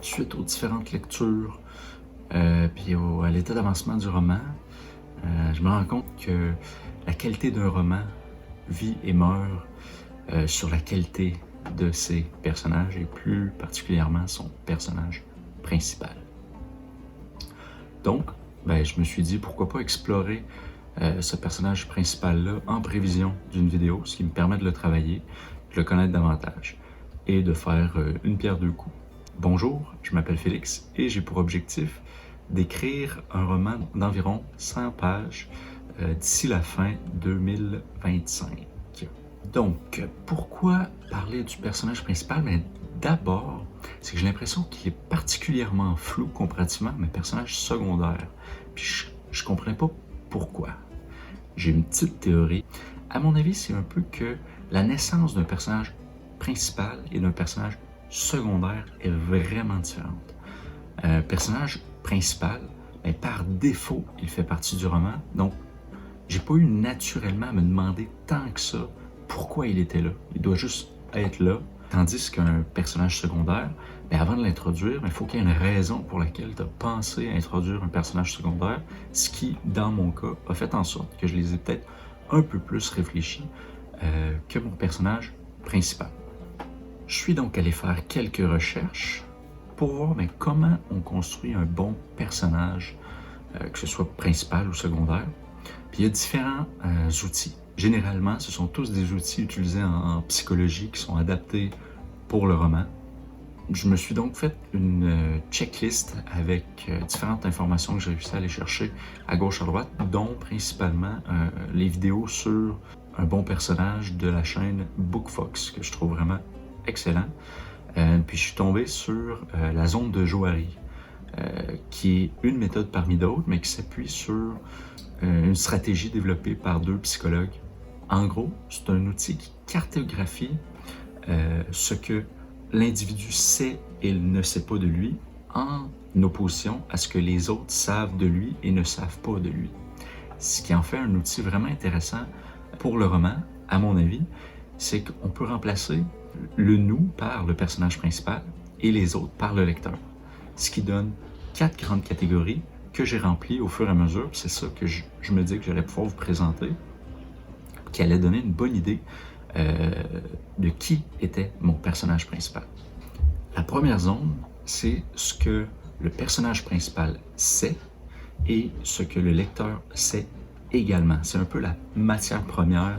suite aux différentes lectures, puis à l'état d'avancement du roman, je me rends compte que la qualité d'un roman vit et meurt sur la qualité de ses personnages et plus particulièrement son personnage principal. Donc, je me suis dit pourquoi pas explorer ce personnage principal-là en prévision d'une vidéo, ce qui me permet de le travailler, de le connaître davantage et de faire une pierre deux coups. Bonjour, je m'appelle Félix et j'ai pour objectif d'écrire un roman d'environ 100 pages d'ici la fin 2025. Donc, pourquoi parler du personnage principal? Mais d'abord, c'est que j'ai l'impression qu'il est particulièrement flou comparativement à mes personnages secondaires. Puis je comprenais pas pourquoi. J'ai une petite théorie. À mon avis, c'est un peu que la naissance d'un personnage principal et d'un personnage secondaire est vraiment différente. Un personnage principal, par défaut, il fait partie du roman, donc j'ai pas eu naturellement à me demander tant que ça pourquoi il était là. Il doit juste être là. Tandis qu'un personnage secondaire, avant de l'introduire, il faut qu'il y ait une raison pour laquelle tu as pensé à introduire un personnage secondaire, ce qui, dans mon cas, a fait en sorte que je les ai peut-être un peu plus réfléchis que mon personnage principal. Je suis donc allé faire quelques recherches pour voir comment on construit un bon personnage, que ce soit principal ou secondaire. Puis il y a différents outils. Généralement, ce sont tous des outils utilisés en psychologie qui sont adaptés pour le roman. Je me suis donc fait une checklist avec différentes informations que j'ai réussi à aller chercher à gauche à droite, dont principalement les vidéos sur un bon personnage de la chaîne BookFox, que je trouve vraiment excellent. Puis je suis tombé sur la zone de Johari, qui est une méthode parmi d'autres, mais qui s'appuie sur une stratégie développée par deux psychologues. En gros, c'est un outil qui cartographie ce que l'individu sait et ne sait pas de lui, en opposition à ce que les autres savent de lui et ne savent pas de lui. Ce qui en fait un outil vraiment intéressant pour le roman, à mon avis, c'est qu'on peut remplacer le nous par le personnage principal et les autres par le lecteur. Ce qui donne 4 grandes catégories que j'ai remplies au fur et à mesure. C'est ça que je me dis que j'allais pouvoir vous présenter, qui allait donner une bonne idée de qui était mon personnage principal. La première zone, c'est ce que le personnage principal sait et ce que le lecteur sait également. C'est un peu la matière première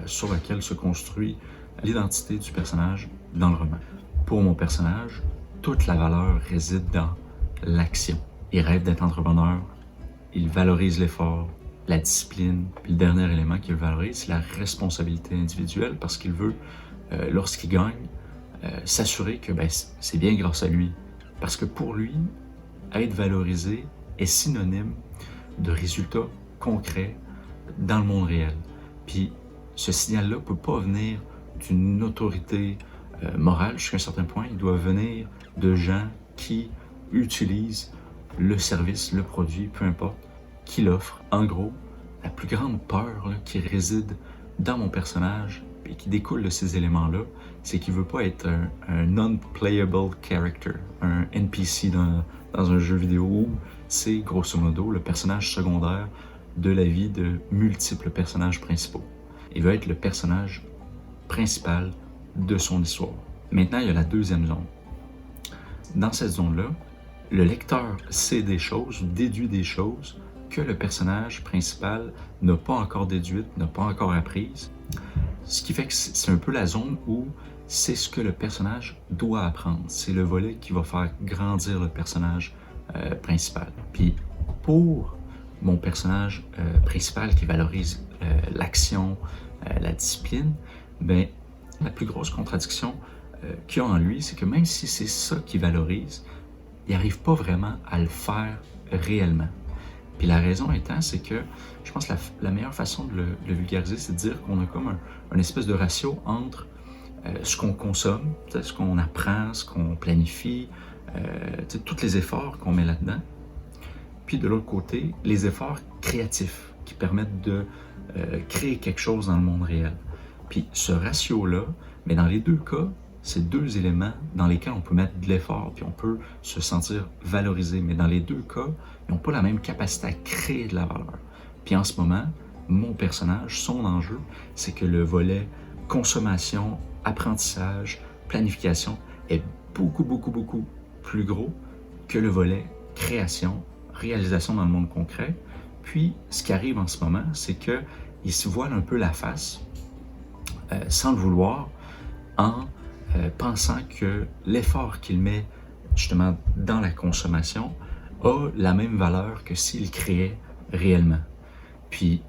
sur laquelle se construit l'identité du personnage dans le roman. Pour mon personnage, toute la valeur réside dans l'action. Il rêve d'être entrepreneur, il valorise l'effort, la discipline, puis le dernier élément qu'il valorise, c'est la responsabilité individuelle parce qu'il veut, lorsqu'il gagne, s'assurer que c'est bien grâce à lui. Parce que pour lui, être valorisé est synonyme de résultats concrets dans le monde réel. Puis ce signal-là ne peut pas venir d'une autorité morale jusqu'à un certain point. Il doit venir de gens qui utilisent le service, le produit, peu importe, qui l'offre. En gros, la plus grande peur qui réside dans mon personnage et qui découle de ces éléments-là, c'est qu'il ne veut pas être un non-playable character, un NPC dans un jeu vidéo où c'est grosso modo le personnage secondaire de la vie de multiples personnages principaux. Il veut être le personnage principal de son histoire. Maintenant, il y a la deuxième zone. Dans cette zone-là, le lecteur sait des choses, déduit des choses que le personnage principal n'a pas encore déduites, n'a pas encore apprises. Ce qui fait que c'est un peu la zone où c'est ce que le personnage doit apprendre. C'est le volet qui va faire grandir le personnage principal. Puis pour mon personnage principal qui valorise l'action, la discipline, la plus grosse contradiction qu'il y a en lui, c'est que même si c'est ça qu'il valorise, il n'arrive pas vraiment à le faire réellement. Puis la raison étant, c'est que je pense que la meilleure façon de le vulgariser, c'est de dire qu'on a comme un espèce de ratio entre ce qu'on consomme, ce qu'on apprend, ce qu'on planifie, tous les efforts qu'on met là-dedans. Puis de l'autre côté, les efforts créatifs qui permettent de créer quelque chose dans le monde réel. Puis ce ratio-là, dans les deux cas, c'est deux éléments dans lesquels on peut mettre de l'effort, puis on peut se sentir valorisé. Mais dans les deux cas, ils n'ont pas la même capacité à créer de la valeur. Puis en ce moment, mon personnage, son enjeu, c'est que le volet consommation, apprentissage, planification est beaucoup plus gros que le volet création, réalisation dans le monde concret. Puis, ce qui arrive en ce moment, c'est qu'il se voile un peu la face, sans le vouloir, en pensant que l'effort qu'il met justement dans la consommation a la même valeur que s'il créait réellement. Puis,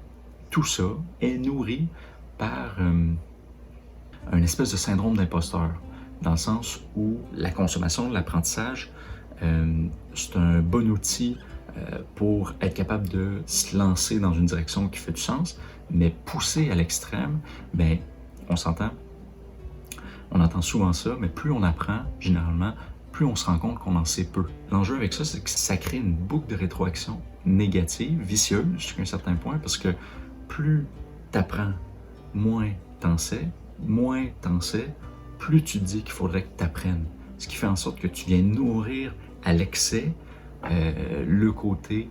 tout ça est nourri par un espèce de syndrome d'imposteur, dans le sens où la consommation, l'apprentissage, c'est un bon outil pour être capable de se lancer dans une direction qui fait du sens, mais poussé à l'extrême, ben, on s'entend, on entend souvent ça, mais plus on apprend, généralement, plus on se rend compte qu'on en sait peu. L'enjeu avec ça, c'est que ça crée une boucle de rétroaction négative, vicieuse jusqu'à un certain point, parce que plus tu apprends, moins t'en sais, plus tu te dis qu'il faudrait que tu apprennes. Ce qui fait en sorte que tu viens nourrir à l'excès le côté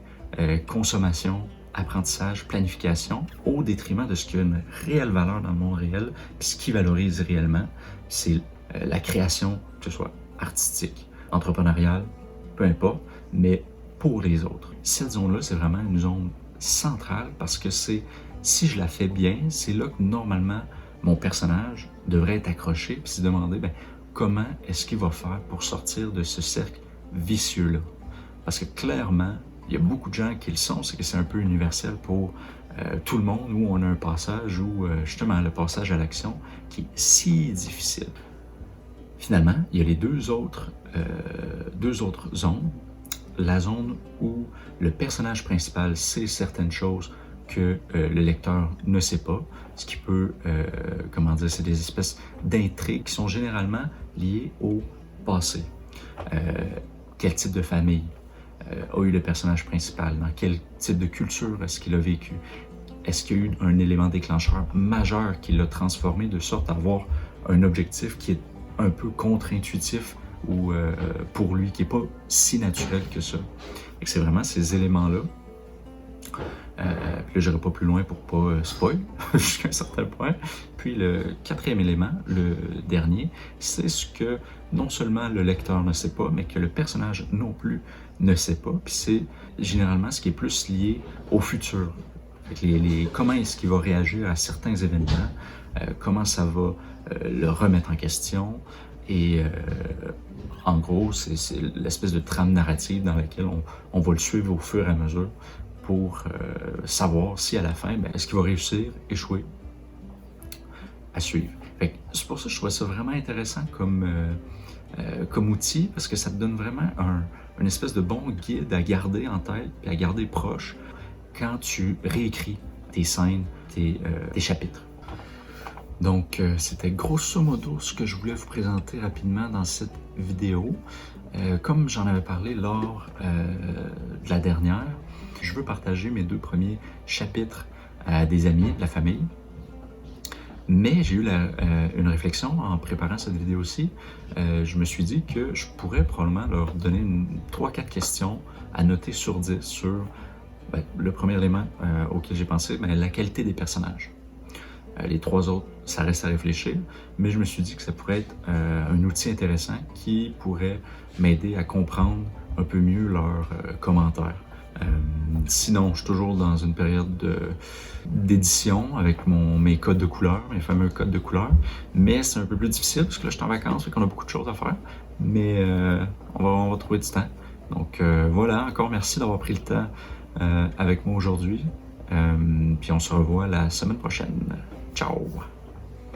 consommation, apprentissage, planification, au détriment de ce qui a une réelle valeur dans le monde réel, puis ce qui valorise réellement, c'est la création, que ce soit artistique, entrepreneuriale, peu importe, mais pour les autres. Cette zone-là, c'est vraiment une zone centrale parce que c'est, si je la fais bien, c'est là que normalement mon personnage devrait être accroché puis se demander comment est-ce qu'il va faire pour sortir de ce cercle vicieux-là. Parce que clairement, il y a beaucoup de gens qui le sont, c'est que c'est un peu universel pour tout le monde, où on a un passage où justement le passage à l'action qui est si difficile. Finalement, il y a les deux autres zones. La zone où le personnage principal sait certaines choses que le lecteur ne sait pas, ce qui peut, c'est des espèces d'intrigues qui sont généralement liées au passé. Quel type de famille a eu le personnage principal? Dans quel type de culture est-ce qu'il a vécu? Est-ce qu'il y a eu un élément déclencheur majeur qui l'a transformé de sorte à avoir un objectif qui est un peu contre-intuitif ou pour lui, qui n'est pas si naturel que ça? Et que c'est vraiment ces éléments-là. Puis là, je n'irai pas plus loin pour pas spoil jusqu'à un certain point. Puis le quatrième élément, le dernier, c'est ce que non seulement le lecteur ne sait pas, mais que le personnage non plus ne sait pas. Puis c'est généralement ce qui est plus lié au futur. Comment est-ce qu'il va réagir à certains événements, comment ça va le remettre en question. Et en gros, c'est l'espèce de trame narrative dans laquelle on va le suivre au fur et à mesure pour savoir si à la fin, est-ce qu'il va réussir, échouer, à suivre. C'est pour ça que je trouvais ça vraiment intéressant comme outil, parce que ça te donne vraiment une espèce de bon guide à garder en tête et à garder proche quand tu réécris tes scènes, tes chapitres. Donc, c'était grosso modo ce que je voulais vous présenter rapidement dans cette vidéo. Comme j'en avais parlé lors de la dernière, je veux partager mes 2 premiers chapitres à des amis, de la famille. Mais j'ai eu une réflexion en préparant cette vidéo-ci. Je me suis dit que je pourrais probablement leur donner 3-4 questions à noter sur 10 sur le premier élément auquel j'ai pensé, la qualité des personnages. Les 3 autres, ça reste à réfléchir, mais je me suis dit que ça pourrait être un outil intéressant qui pourrait m'aider à comprendre un peu mieux leurs commentaires. Sinon, je suis toujours dans une période d'édition avec mes codes de couleurs, mes fameux codes de couleurs, mais c'est un peu plus difficile parce que là, je suis en vacances et qu'on a beaucoup de choses à faire, mais on va trouver du temps. Donc voilà, encore merci d'avoir pris le temps avec moi aujourd'hui, puis on se revoit la semaine prochaine. Ciao!